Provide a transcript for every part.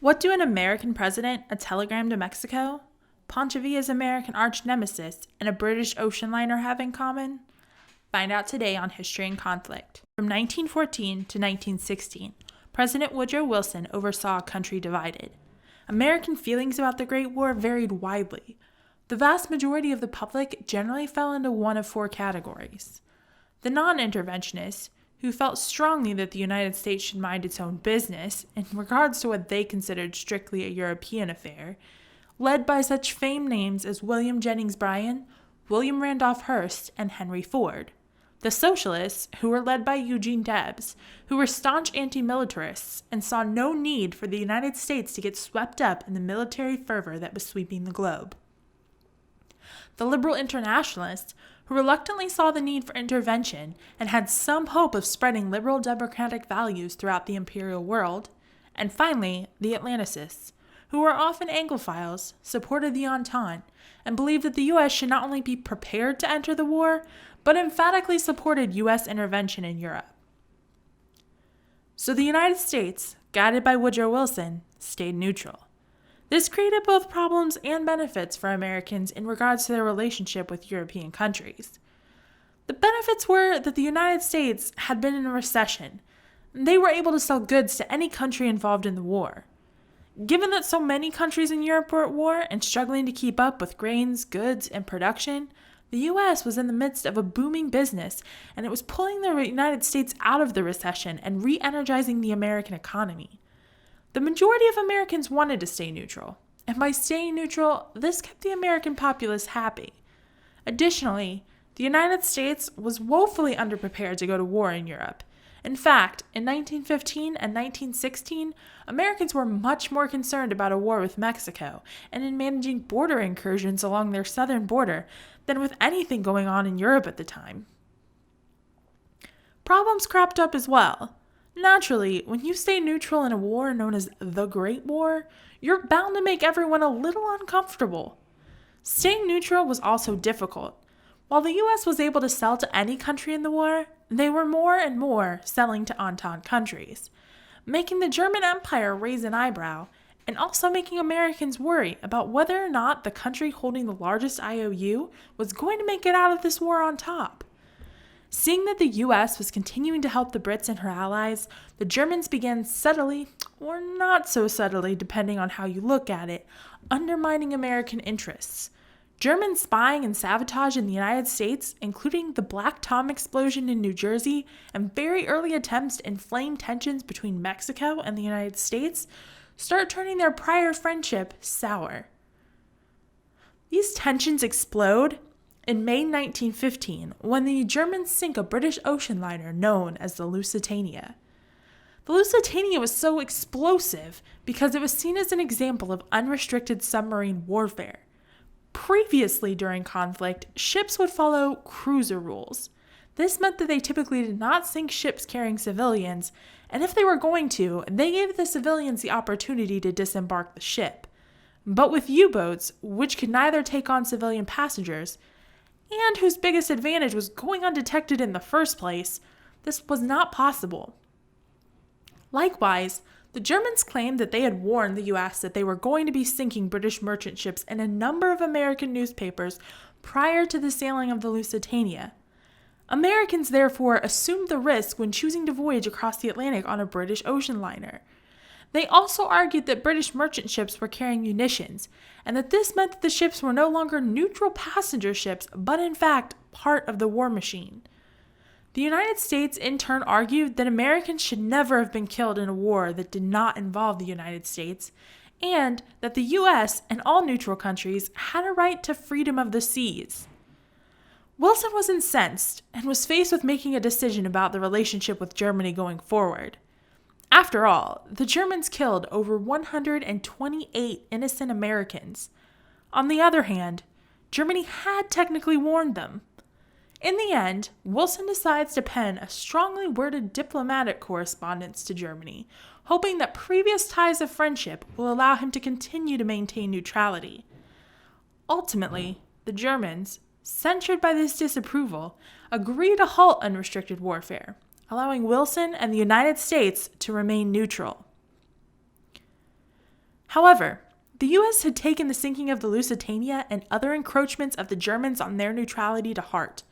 What do an American president, a telegram to Mexico, Pancho Villa's American arch-nemesis, and a British ocean liner have in common? Find out today on History and Conflict. From 1914 to 1916, President Woodrow Wilson oversaw a country divided. American feelings about the Great War varied widely. The vast majority of the public generally fell into one of four categories. The non-interventionists, who felt strongly that the United States should mind its own business in regards to what they considered strictly a European affair, led by such famed names as William Jennings Bryan, William Randolph Hearst, and Henry Ford. The socialists, who were led by Eugene Debs, who were staunch anti-militarists and saw no need for the United States to get swept up in the military fervor that was sweeping the globe. The liberal internationalists, who reluctantly saw the need for intervention and had some hope of spreading liberal democratic values throughout the imperial world. And finally, the Atlanticists, who were often Anglophiles, supported the Entente, and believed that the U.S. should not only be prepared to enter the war, but emphatically supported U.S. intervention in Europe. So the United States, guided by Woodrow Wilson, stayed neutral. This created both problems and benefits for Americans in regards to their relationship with European countries. The benefits were that the United States had been in a recession. They were able to sell goods to any country involved in the war. Given that so many countries in Europe were at war and struggling to keep up with grains, goods, and production, the U.S. was in the midst of a booming business, and it was pulling the United States out of the recession and re-energizing the American economy. The majority of Americans wanted to stay neutral, and by staying neutral, this kept the American populace happy. Additionally, the United States was woefully underprepared to go to war in Europe. In fact, in 1915 and 1916, Americans were much more concerned about a war with Mexico and in managing border incursions along their southern border than with anything going on in Europe at the time. Problems cropped up as well. Naturally, when you stay neutral in a war known as the Great War, you're bound to make everyone a little uncomfortable. Staying neutral was also difficult. While the U.S. was able to sell to any country in the war, they were more and more selling to Entente countries, making the German Empire raise an eyebrow, and also making Americans worry about whether or not the country holding the largest IOU was going to make it out of this war on top. Seeing that the U.S. was continuing to help the Brits and her allies, the Germans began subtly, or not so subtly depending on how you look at it, undermining American interests. German spying and sabotage in the United States, including the Black Tom explosion in New Jersey and very early attempts to inflame tensions between Mexico and the United States, start turning their prior friendship sour. These tensions explode in May 1915, when the Germans sink a British ocean liner known as the Lusitania. The Lusitania was so explosive because it was seen as an example of unrestricted submarine warfare. Previously during conflict, ships would follow cruiser rules. This meant that they typically did not sink ships carrying civilians, and if they were going to, they gave the civilians the opportunity to disembark the ship. But with U-boats, which could neither take on civilian passengers, and whose biggest advantage was going undetected in the first place, this was not possible. Likewise, the Germans claimed that they had warned the U.S. that they were going to be sinking British merchant ships in a number of American newspapers prior to the sailing of the Lusitania. Americans therefore assumed the risk when choosing to voyage across the Atlantic on a British ocean liner. They also argued that British merchant ships were carrying munitions, and that this meant that the ships were no longer neutral passenger ships, but in fact part of the war machine. The United States in turn argued that Americans should never have been killed in a war that did not involve the United States, and that the U.S. and all neutral countries had a right to freedom of the seas. Wilson was incensed and was faced with making a decision about the relationship with Germany going forward. After all, the Germans killed over 128 innocent Americans. On the other hand, Germany had technically warned them. In the end, Wilson decides to pen a strongly worded diplomatic correspondence to Germany, hoping that previous ties of friendship will allow him to continue to maintain neutrality. Ultimately, the Germans, censured by this disapproval, agree to halt unrestricted warfare, allowing Wilson and the United States to remain neutral. However, the U.S. had taken the sinking of the Lusitania and other encroachments of the Germans on their neutrality to heart.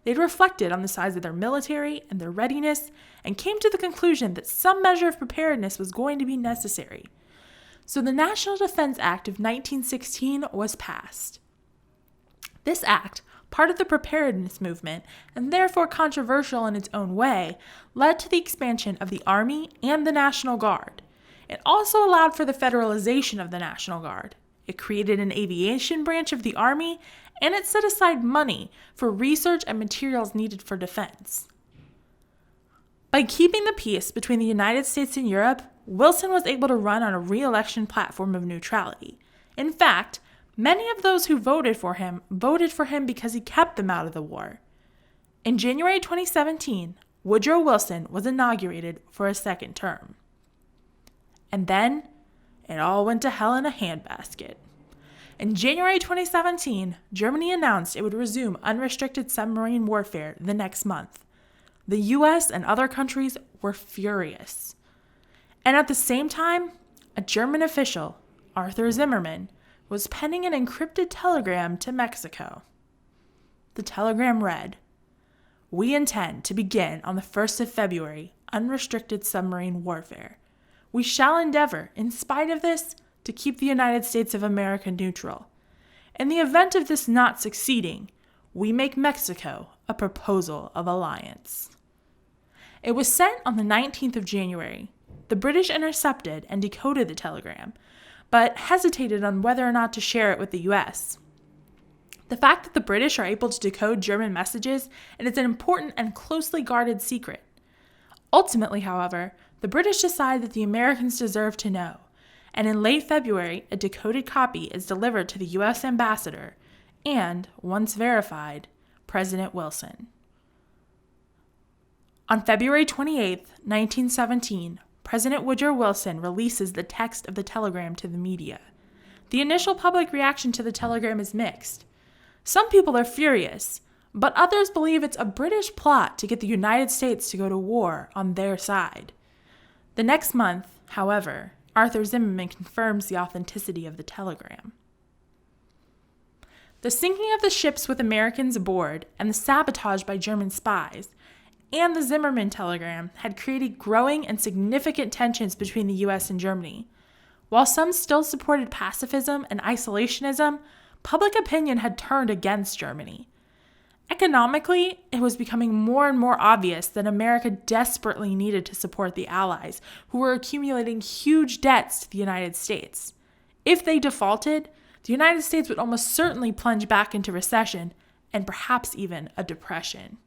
They'd reflected on the size of their military and their readiness and came to the conclusion that some measure of preparedness was going to be necessary. So the National Defense Act of 1916 was passed. This act, part of the preparedness movement, and therefore controversial in its own way, led to the expansion of the Army and the National Guard. It also allowed for the federalization of the National Guard. It created an aviation branch of the Army, and it set aside money for research and materials needed for defense. By keeping the peace between the United States and Europe, Wilson was able to run on a re-election platform of neutrality. In fact, many of those who voted for him because he kept them out of the war. In January 2017, Woodrow Wilson was inaugurated for a second term. And then, it all went to hell in a handbasket. In January 2017, Germany announced it would resume unrestricted submarine warfare the next month. The US and other countries were furious. And at the same time, a German official, Arthur Zimmermann, was penning an encrypted telegram to Mexico. The telegram read, "We intend to begin on the 1st of February unrestricted submarine warfare. We shall endeavor, in spite of this, to keep the United States of America neutral. In the event of this not succeeding, we make Mexico a proposal of alliance." It was sent on the 19th of January. The British intercepted and decoded the telegram, but hesitated on whether or not to share it with the US. The fact that the British are able to decode German messages is an important and closely guarded secret. Ultimately, however, the British decide that the Americans deserve to know, and in late February, a decoded copy is delivered to the US ambassador and, once verified, President Wilson. On February 28, 1917, President Woodrow Wilson releases the text of the telegram to the media. The initial public reaction to the telegram is mixed. Some people are furious, but others believe it's a British plot to get the United States to go to war on their side. The next month, however, Arthur Zimmermann confirms the authenticity of the telegram. The sinking of the ships with Americans aboard and the sabotage by German spies and the Zimmermann telegram had created growing and significant tensions between the US and Germany. While some still supported pacifism and isolationism, public opinion had turned against Germany. Economically, it was becoming more and more obvious that America desperately needed to support the Allies, who were accumulating huge debts to the United States. If they defaulted, the United States would almost certainly plunge back into recession and perhaps even a depression.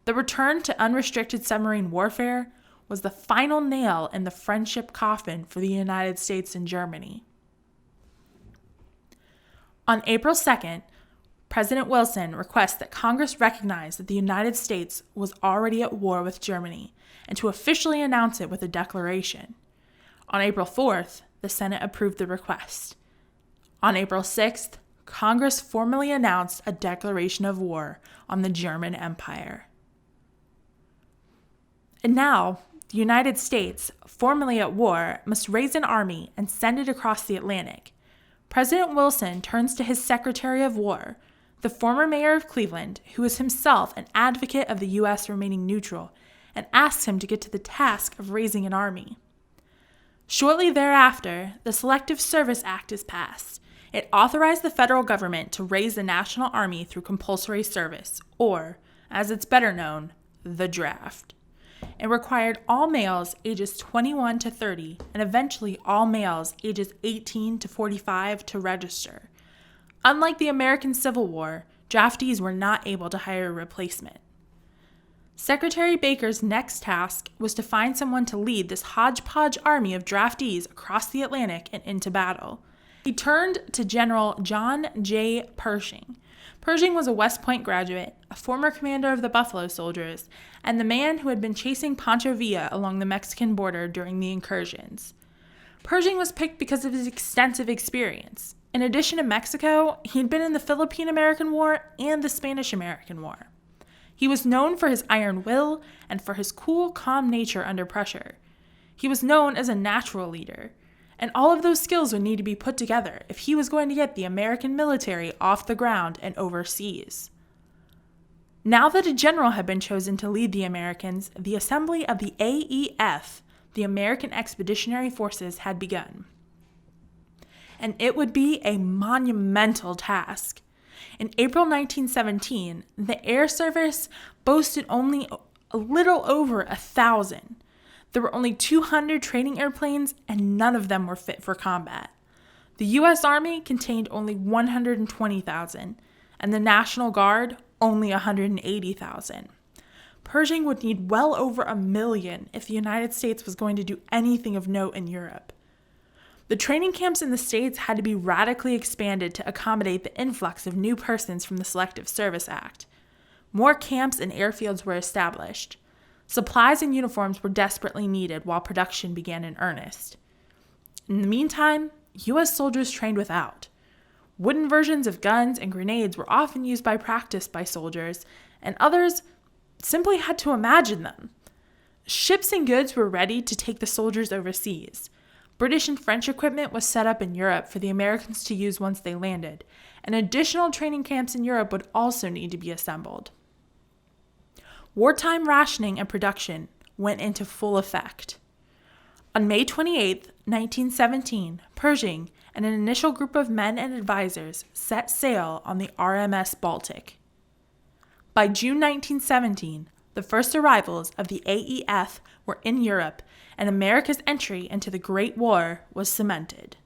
The return to unrestricted submarine warfare was the final nail in the friendship coffin for the United States and Germany. On April 2nd, President Wilson requests that Congress recognize that the United States was already at war with Germany and to officially announce it with a declaration. On April 4th, the Senate approved the request. On April 6th, Congress formally announced a declaration of war on the German Empire. And now, the United States, formally at war, must raise an army and send it across the Atlantic. President Wilson turns to his Secretary of War, the former mayor of Cleveland, who is himself an advocate of the U.S. remaining neutral, and asks him to get to the task of raising an army. Shortly thereafter, the Selective Service Act is passed. It authorized the federal government to raise the national army through compulsory service, or, as it's better known, the draft. It required all males ages 21 to 30 and eventually all males ages 18 to 45 to register. Unlike the American Civil War, draftees were not able to hire a replacement. Secretary Baker's next task was to find someone to lead this hodgepodge army of draftees across the Atlantic and into battle. He turned to General John J. Pershing. Pershing was a West Point graduate, a former commander of the Buffalo Soldiers, and the man who had been chasing Pancho Villa along the Mexican border during the incursions. Pershing was picked because of his extensive experience. In addition to Mexico, he'd been in the Philippine-American War and the Spanish-American War. He was known for his iron will and for his cool, calm nature under pressure. He was known as a natural leader, And all of those skills would need to be put together if he was going to get the American military off the ground and overseas. Now that a general had been chosen to lead the Americans, the assembly of the AEF, the American Expeditionary Forces, had begun. And it would be a monumental task. In April 1917, the air service boasted only a little over 1,000. There were only 200 training airplanes, and none of them were fit for combat. The U.S. Army contained only 120,000, and the National Guard only 180,000. Pershing would need well over 1 million if the United States was going to do anything of note in Europe. The training camps in the States had to be radically expanded to accommodate the influx of new persons from the Selective Service Act. More camps and airfields were established. Supplies and uniforms were desperately needed while production began in earnest. In the meantime, U.S. soldiers trained without. Wooden versions of guns and grenades were often used by practice by soldiers, and others simply had to imagine them. Ships and goods were ready to take the soldiers overseas. British and French equipment was set up in Europe for the Americans to use once they landed, and additional training camps in Europe would also need to be assembled. Wartime rationing and production went into full effect. On May 28, 1917, Pershing and an initial group of men and advisors set sail on the RMS Baltic. By June 1917, the first arrivals of the AEF were in Europe, and America's entry into the Great War was cemented.